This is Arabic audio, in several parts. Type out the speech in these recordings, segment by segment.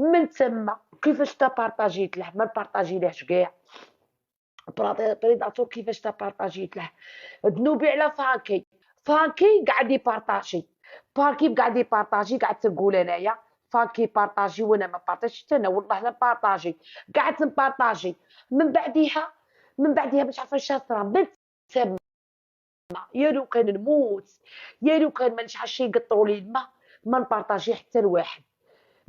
من تما كيفاش تبارطاجيت له؟ ما بارطاجيلهش كاع. بريداتور كيفاش تبارطاجيت له؟ ذنوبي على فانكي. فانكي قاعد يبارطاجي، فانكي قاعد يبارطاجي، قاعد تقول انايا فانكي بارطاجي وانا ما بارطاجيش انا، والله لا بارطاجي، قاعد نبارطاجي. من بعديها من بعديها مش عارفه اش صرا. من تما يا لو كان نموت، يا لو كان ما نشعلش يقطروا لي الماء، ما نبارطاجي حتى لواحد.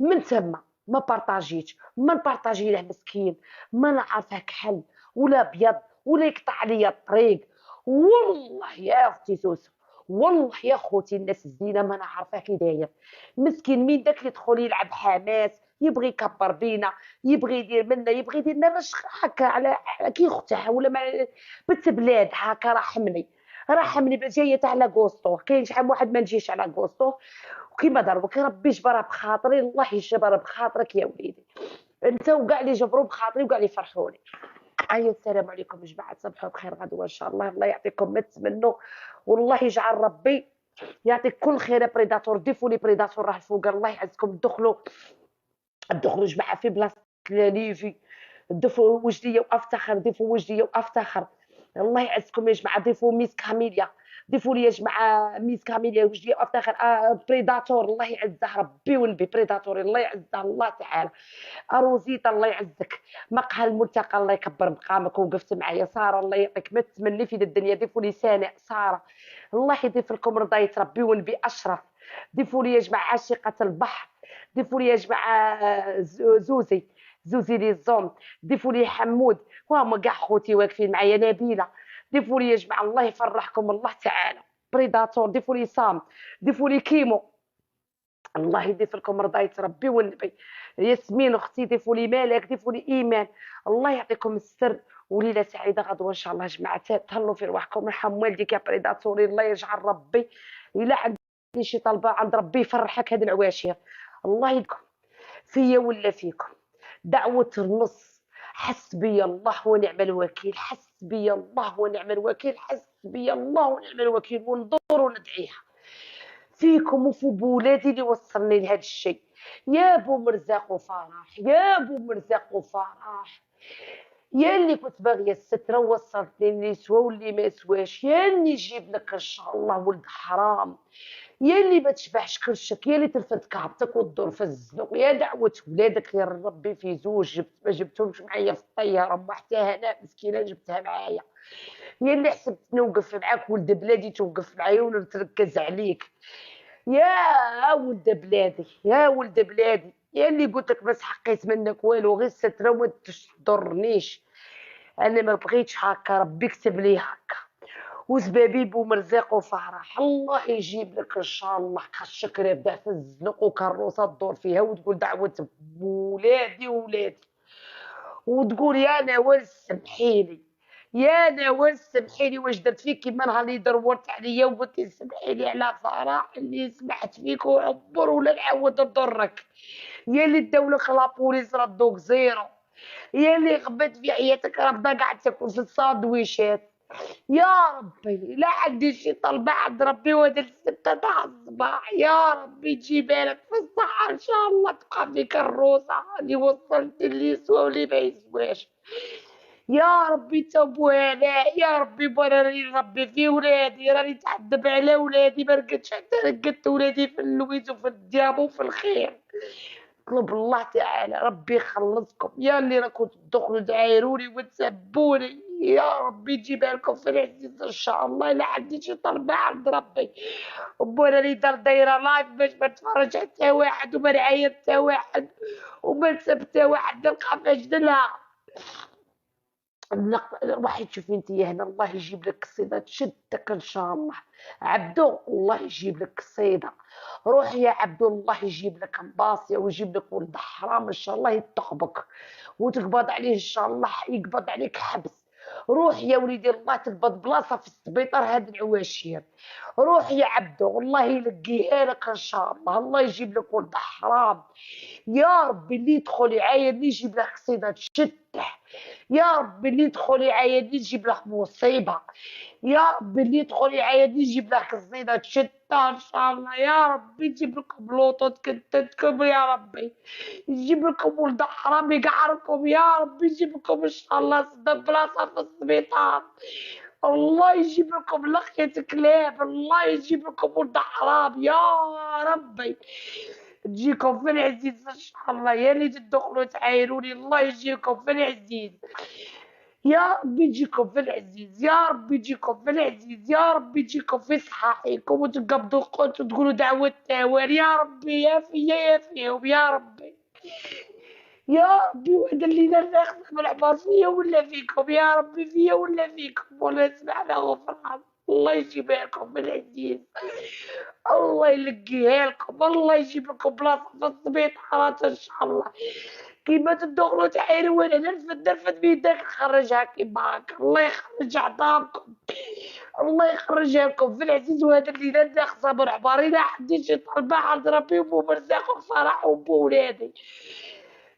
من تما ما بارطاجيتش، ما نبارطاجي له مسكين، ما نعرفه كحل ولا ابيض ولا يقطع عليا الطريق. والله يا اختي سوسو، والله يا خوتي الناس الزينه ما نعرفه كي داير. مسكين مين داك اللي يدخل يلعب حماس، يبغي يكبر بينا، يبغي يدير منا، يبغي يدير لنا باش هكا على كي اختها ولا بنت بلاد هكا. رحمني رحمني، جايه تاع لاكوستو، كاين شحال واحد ما نجيش على لاكوستو. وكيما ضربك ربي جبرها بخاطري، الله يجبرها بخاطرك يا وليدي انت وكاع اللي جبروا بخاطري وكاع اللي فرحوني. اي السلام عليكم جماعه، تصبحوا بخير غدوه ان شاء الله. الله يعطيكم ما تتمنوا، والله يجعل ربي يعطيك كل خير. بريداتور ضيفوا لي بريداتور راه الفوق، الله يعزكم. دخلوا جماعه في بلاصه ليفي، ضيفوا وجديه وافتخر، ضيفوا وجديه وافتخر. الله يعزكم يا جماعه. ضيفوا ميس كاميليا، ضيفوا لي يا جماعه ميس كاميليا وجديه وافتخر. بريداتور الله يعزه ربي ونبي، بريداتور الله يعزه الله تعالى. اروزيتا الله يعزك. مقهى الملتقى الله يكبر مقامك ووقفت معايا. ساره الله يعطيك ما تتمني في الدنيا. ضيفوا لي سناء ساره، الله يضيف لكم رضاية ربي ونبي. اشرف، ضيفوا لي يا جماعه عاشقه البحر، ضيفوا لي يا جماعه زوزي، زوزي لي الزون، ضيفوا لي حمود، وهما كاع خوتي واقفين معايا. نبيله، ضيفوا لي يا جماعه الله يفرحكم الله تعالى. بريداتور ضيفوا لي سام، ضيفوا لي كيمو، الله يضيف لكم رضاية ربي والنبي. ياسمين اختي ضيفوا لي مالك، ضيفوا لي ايمان، الله يعطيكم السر. وليله سعيده غدوه ان شاء الله جماعه. تهلوا في رواحكم، رحم والديك يا بريداتوري. الله يجعل ربي الا عندي شي طلبه عند ربي يفرحك هاد العواشر. الله يدكم فيا ولا فيكم. دعوه النص، حسبي الله ونعم الوكيل، حسبي الله ونعم الوكيل، حسبي الله ونعم الوكيل. وندور وندعيها فيكم وفي بولادي اللي وصلني لهذا الشيء. يا بو مرزاق وفرح، يا بو مرزاق وفرح، يا اللي كنت باغيه الستره ووصلتني اللي يسوى واللي ما يسواش، يا اللي يجيب لك ان شاء الله ولد حرام، يا اللي ما تشبعش كرشك، يا اللي ترفد كعبتك وتدور في الزنوق. يا دعوه ولادك يا ربي في زوج جبت ما جبتهمش معايا في الطياره، ما حتى هنا مسكينه جبتها معايا. يا اللي حسبت نوقف معاك ولد بلادي توقف معايا ونتركز عليك. يا ولد بلادي يا ولد بلادي، يا اللي قلت لك بس حقيت منك والو، غير ستره وما تضرنيش. انا ما بغيتش هكا، ربي كتب لي هكا. وزبابيب ومرزاق وفرح، الله يجيب لك ان شاء الله كالشكر يبدا في الزنق وكروسه تدور فيها وتقول دعوه ولادي ولادي، وتقول يا نوال سمحيلي، يا نوال سمحيلي واش درت فيك كيما نهار اللي دورت عليا وقلت لي سمحيلي على فرح اللي سمحت فيك وعبر ولا نعاود نضرك. يا اللي داو لك لابوليس ردوك زيرو، يا اللي غبت في حياتك رافضه قاعد تاكل في الساندويشات. يا ربي لا عندي شي طلبة عند ربي وهذا الستة تاع الصباح، يا ربي تجيبها لك في الصحة ان شاء الله، تبقى فيك الروسة اللي وصلت اللي يسوى واللي ما يسواش. يا ربي توبوا هناء، يا ربي راني نربي في ولادي، راني تعذب على ولادي، ما رقدتش حتى رقدت ولادي في اللويز وفي الدياب وفي الخير. طلب الله تعالى ربي يخلصكم، يا اللي راكم تدخلوا تعايروني وتسبوني، يا ربي يجيبها لكم في العزيز ان شاء الله. لا عندي شي طلبه عند ربي، وانا اللي دايره لايف باش ما نتفرج حتى واحد وما نعاير حتى واحد وما نسب حتى واحد، نلقى فجدلها. واحد شوفي انت هنا، الله يجيب لك الصيده تشدك ان شاء الله. عبدو الله يجيب لك الصيده، روح يا عبدو الله يجيب لك مباصيه ويجيب لك ولد حرام ان شاء الله يطقبك وتقبض عليه ان شاء الله، يقبض عليك حبس. روح يا وليدي الله تقبض بلاصه في السبيطار هاد العواشير. روح يا عبدو الله يلقيها لك ان شاء الله، الله يجيب لك ولد حرام. يا ربي اللي يدخل يعايرني يجيب لك صيده تشده، يا ربي اللي يدخل يعايدني نجيب لك مصيبة، يا ربي اللي يدخل يعايدني نجيب لك الزينة تشتها ان شاء الله، يا ربي نجيب لكم لوطو تكتتكم يا ربي، نجيب لكم ولد حرام يقعركم يا ربي، نجيب لكم ان شاء الله صدق بلاصة في السبيطار، الله يجيب لكم لقية كلاب، الله يجيب لكم ولد حرام يا ربي، تجيكم في العزيز ان شاء الله، يا اللي تدخلوا تعايروني الله يجيكم في العزيز، يا رب يجيكم في العزيز، يا رب يجيكم في العزيز، يا رب يجيكم في صحاحيكم وتقبضوا القوت وتقولوا دعوة تاويل، يا ربي يا فيا يا فيهم يا ربي، يا ربي وعد اللي ناخذ من العبار فيا ولا فيكم، يا ربي فيا ولا فيكم، ولا سمعنا غفران، الله يجيبها لكم من العزيز، الله يلقيها لكم، الله يجيب لكم بلاصه في السبيطارات ان شاء الله، كيما تدخلوا تعايروا وانا نرفد بيدك نخرجها كيما هكا، الله يخرج عطاكم، الله يخرجها لكم في العزيز، وهذا اللي لا صبر عباري لا حد يجي طالبه عند ربي ومو مرزاق وفرح وبولادي،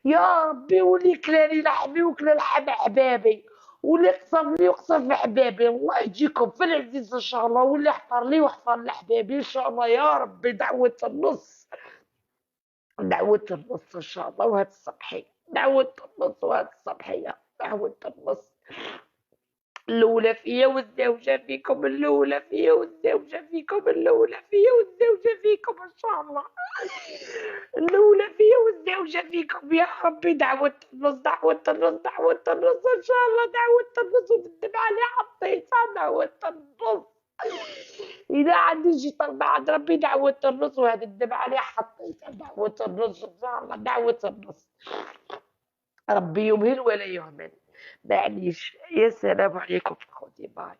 يا ربي واللي كلاني لحمي وكلا لحم حبابي، واللي قصف لي وقصف حبابي، الله يجيكم في العزيز ان شاء الله، واللي حفر لي وحفر لحبابي ان شاء الله، يا ربي دعوة النص، دعوة النص ان شاء الله، وهاد الصبحية دعوة النص، وهاد الصبحية دعوة النص، الأولى فيا والزوجة فيكم، الأولى فيا والزوجة فيكم، الأولى فيا والزوجة فيكم إن شاء الله، الأولى فيا والزوجة فيكم يا ربي، دعوة النص دعوة النص دعوة النص إن شاء الله، دعوة النص وبالدمع علي حطيتها دعوة النص، إذا عندي شي طلب عند ربي دعوة النص، وهذا الدمع علي حطيتها دعوة النص إن شاء الله، دعوة النص، ربي يمهل ولا يهمل، معليش، يا سلام عليكم خوتي باي.